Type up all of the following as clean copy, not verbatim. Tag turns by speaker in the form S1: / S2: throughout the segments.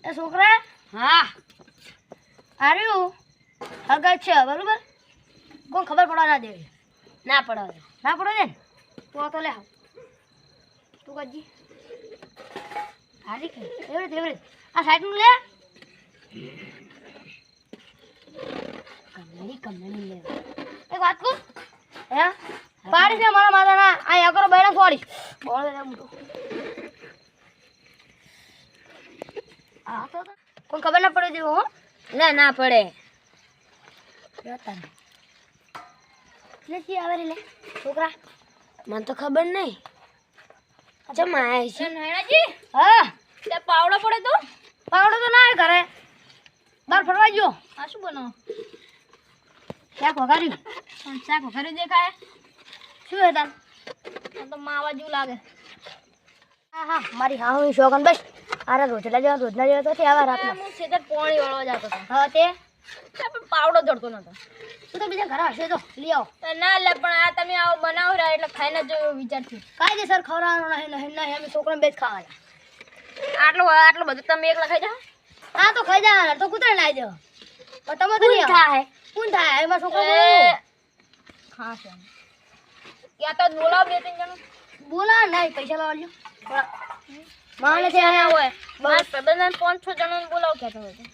S1: એ છોકરા
S2: હા
S1: આર્યું હગત છે બરોબર કોઈ ખબર પડવા ના દેવી
S2: ના પડે
S1: ના પડે ને તો લે આવ તું કજી હારી કે એવડે આ સાઈડ નું લે કમણી લે એક વાત કહું હે પાડી છે મારા માથાના આ એકરો બેડા છોડી બોલ દે મોટો આ તો કોઈ ખબર ના પડે દેવો હો
S2: ના પડે
S1: લે સી આવે રે લે છોકરા
S2: મને તો ખબર નહીં જમાય છે
S1: નાણાજી હા
S2: તે પાવડો પડે તો
S1: પાવડો તો ના ઘરે બાર ફરવા ગયો
S2: આ શું બનાવો
S1: શાક વઘાર્યું
S2: શાક વઘારી દેખાય
S1: શું હે તાર
S2: આ તો માવા જેવું લાગે
S1: હા મારી હા હું શોગન બસ આરા રોજના જેવા તો છે આવા રાતના
S2: હું સીધા પાણી વાળવા જતો હતો
S1: હા તે
S2: પણ પાવડો જડતો નતો
S1: તું તો બીજા ઘરે હશે તો લઈ આવો
S2: તો ના લે પણ આ તમે આવો બનાવો રહ્યા એટલે ખાઈને જ વિચાર થયો
S1: કાયદેસર ખવડાવવાનો નહીં અમે છોકરાને બેજ ખાવાના
S2: આટલું બધું તમે એકલા ખાઈ જાઓ
S1: હા તો ખાઈ જવાના તો કૂતરા નાઈ દેવા પણ તમે તો નહીં
S2: થાય
S1: કોણ થાય એમાં છોકરો
S2: હા છે યા તો બોલાવ બે ત્રણ જણ
S1: બોલા નહીં પૈસા લાવજો
S2: માને છે આયા હોય બસ પ્રબંધન 5-6 જણોને બોલાવ કેતો હોય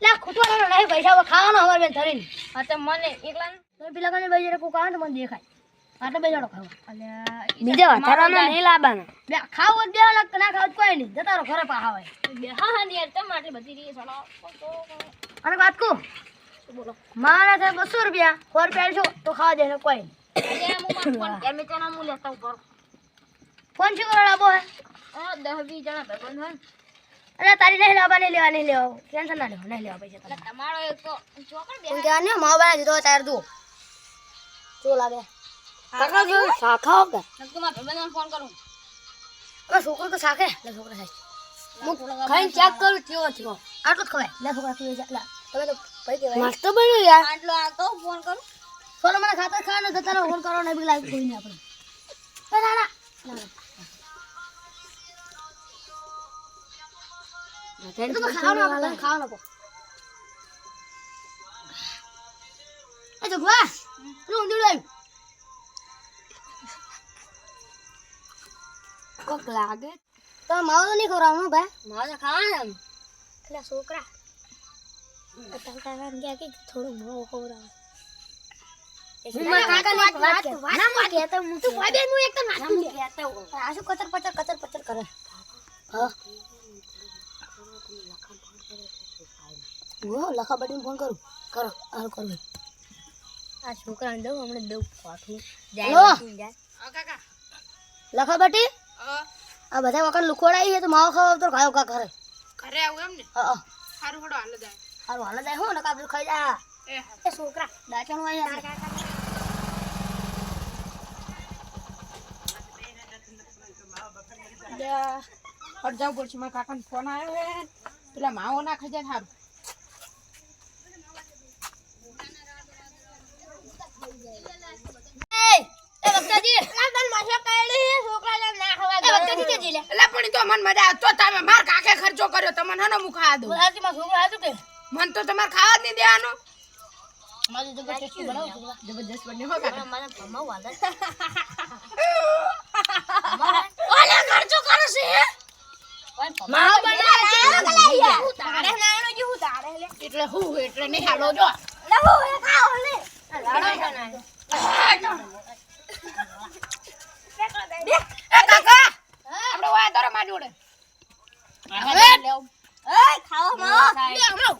S1: લે ખૂટવાનો નહીં પૈસા ખાવાનો અમાર બેન ધરીને
S2: હા તો મને એકલા
S1: તો પેલા કને ભાઈ જરા કોક આવે તો મને દેખાય આટલે બેજાડો ખાવા
S2: અલ્યા
S1: બીજા વધારાના નહીં લાવવાના બે ખાવ જ દેવાના ના ખાવ કોઈ નહીં જતા રહો ઘરે પાહા હોય
S2: હા યાર તમે આટલી બધી રીત સાલા
S1: અને વાત કહું
S2: બોલો
S1: મારા છે 200 રૂપિયા 100 રૂપિયા છો તો ખાવા દે કોઈ
S2: અલ્યા હું ફોન એમ ચણા હું લેતા ઉપર
S1: ફોન શું કરો લાવો હે
S2: 10-20 જણા પ્રબંધ હોય
S1: અરે તારી નહીં લેવા નહીં લેવા ટેન્શન ના લેવા નહીં લેવા પૈસા
S2: એટલે તમારો એક તો ચોકડ
S1: કોણ કે ને માવ બના દીધો તાર તું શું લાગે કાકા જો શાખા હોગા
S2: તમારા પ્રબંધન ફોન કરું
S1: અરે છોકરો તો શાખે લે છોકરા ખાય હું ખાઈ ચેક કરું કેવો થયો આટલો જ ખવાય લે છોકરા તું જા તમે તો પૈ કેવાય મસ્ત બન્યું યાર
S2: આટલો આ તો ફોન કરું
S1: સોલો મને ખાતર ખાવાનો તો તારો ફોન કરો ને બી લાગે કોઈ નહીં આપણે ના ખાવાનો એ તો ગુઆ તું ઊંધું આવ્યું
S2: કોક લાગે
S1: તો માવો તો નહીં ખવડાવવાનું ભાઈ
S2: મારે ખાવાના એમ
S1: એટલે છોકરા કાકા કે થોડું માવો ખવડાવો કચર પચર કરે હા લખા બટી ફોન કરું કરો હાલ કરું
S2: આ છોકરાને દઉં હમણાં દઉં પાછું
S1: જાય લખા બટી આ બધા વખત લુખોડાઈ છે તો માવો ખાવ તો ખાયો કા કરે
S2: ઘરે આવું એમ ને
S1: હા
S2: સારું હડો હાલ જાય
S1: હારું હાલ જાય હો ને આપણે ખાઈ જા એ છોકરા દાચણું આયા
S2: હટ જાવ પડશે મારા કાકાનો ફોન આવ્યો હે પેલા માવો ના ખાઈ જાય સારું
S1: એ વક્તાજી લાગન માશા કાઢી છોકરા લે ના ખવા એ વક્તાજી કે જીલે
S2: એટલે પણ તો મન મજા આવતો તમે માર કાકે ખર્ચો કર્યો તમને હનો મુખા દો
S1: બોલાતી માં છોકરા હાજુ કે
S2: મન તો તમાર ખાવા જ નહીં દેવાનો
S1: મારે જબરદસ્ત બનાવ
S2: જબરદસ્ત બન્યો હો કાકા
S1: મને ભમાવ વાલે ઓલે ખર્ચો કરે છે માવ બનાવે હું તારે નાનો જે હું તારે લે
S2: એટલે હું એટલે નહીં હાલો જો
S1: લે હું એ ખાઓ લે લાડો બનાવે
S2: એ કાકા આપણે ઓય દરો માં જોડે
S1: એ ખાઓ માવ લે હમણાં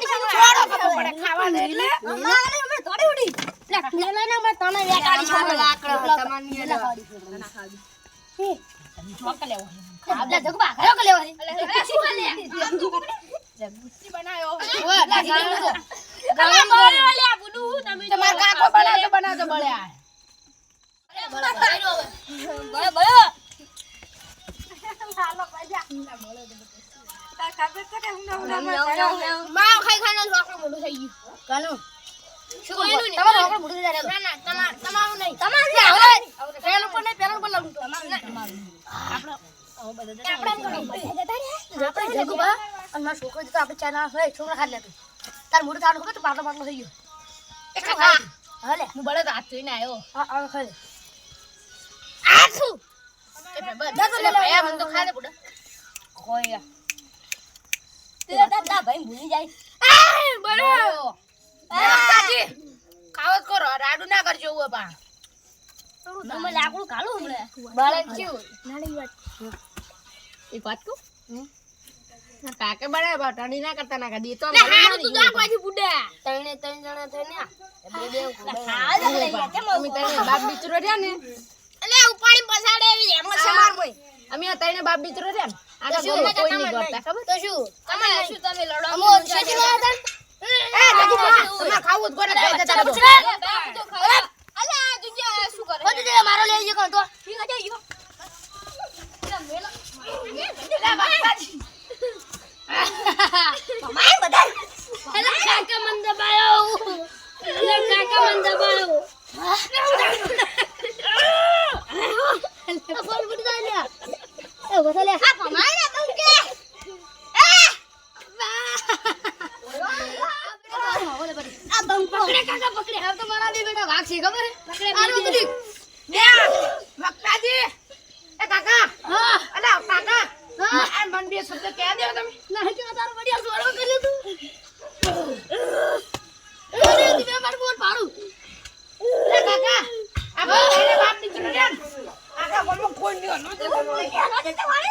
S2: છોડો પડે ખાવા દે લે
S1: મારે હમણાં દોડી ઉડી લે પેલા ને હમણાં તને વેટાડી છે
S2: લાકડો તમારી
S1: ના ખાડી
S2: ચોક લેવો
S1: આપલા જગબા ઘરો કે લેવાની શું લે
S2: જગુસ્તી બનાયો
S1: ઓય ગાવાનું તો
S2: ગાવાનું બોલ્યો લે બુડુ તમે તમાર કાકો બનાવતો બળ્યા
S1: બળે બળે હાલો પાજા તા કાકે કરે હું માવ ખાઈ ખાનો છોકરો મોડું થઈ ગયું કાનો શું કોઈનું તમારો છોકરો મોડું થઈ જાય ના તમારું નહીં તમારું પેલું પર નહીં પેલું પર આપણે જગુબા અને મારા છોકરો જતો આપણે ચા ના હોય છોકરા ખાઈ લેતું તાર મોઢું થાનું ખબર તો પાટલો પાટલો થઈ ગયો
S2: એ કાકા
S1: હાલે
S2: હું બળે તો હાથ ધોઈને આવ્યો
S1: હા ખાઈ લે
S2: આ શું એ બધા તો લે ભાઈ મને તો ખા દે બુડા
S1: કોઈ તે દાદા ભાઈ ભૂલી જાય
S2: એ બળો કાજી ખાવત કરો રાડુ ના કરજો ઉવે પા
S1: નમે લાકડું કાલું હમણે
S2: બાળક છું
S1: નાની વાત
S2: એક વાત કહું ના કાકે બનાવ્યા ટણી ના કરતા ના કદી તો
S1: હારું તું જા
S2: પાછી બુડા
S1: ત્રણ જણા થઈને બે
S2: અમે તને બાપ બીચરો રહ્યા ને
S1: એટલે ઉપાડી પસાડે એવી એમ છે માર કોઈ
S2: અમે આ તને બાપ બીચરો રહ્યા ને આના ઘરમાં કોઈ નહીં કરતા ખબર
S1: તો શું
S2: તમે શું તમે લડો
S1: અમો શેઠી માં હતા
S2: એ નથી તમારે ખાવું જ ગોરે ખાઈ જતા રહો
S1: અલા તુજે શું કરે બધું તે મારો લઈ ગયો તો ઠીક છે યો માય બધા અલા કાકા મન દબાયો અલા કાકા મન દબાયો ફોન બુડી દા લે એ વસલે હા પમાય ના તું કે આ બમ પકડે કાકા પકડે હવે તો મારા બે બેટા ભાગ છે ખબર પકડે આનો બધી
S2: બે વક્તાજી એ કાકા
S1: હા
S2: અલા કાકા
S1: હા
S2: આ મન બે શબ્દ કહી દો તમે
S1: ના કે તારો બડિયા સોરો કર્યો તું અરે તું માર ફોન પાડું
S2: એ કાકા આ ભાઈ બાપ ની ચૂડ્યા કાકા બોલો કોઈ નહીં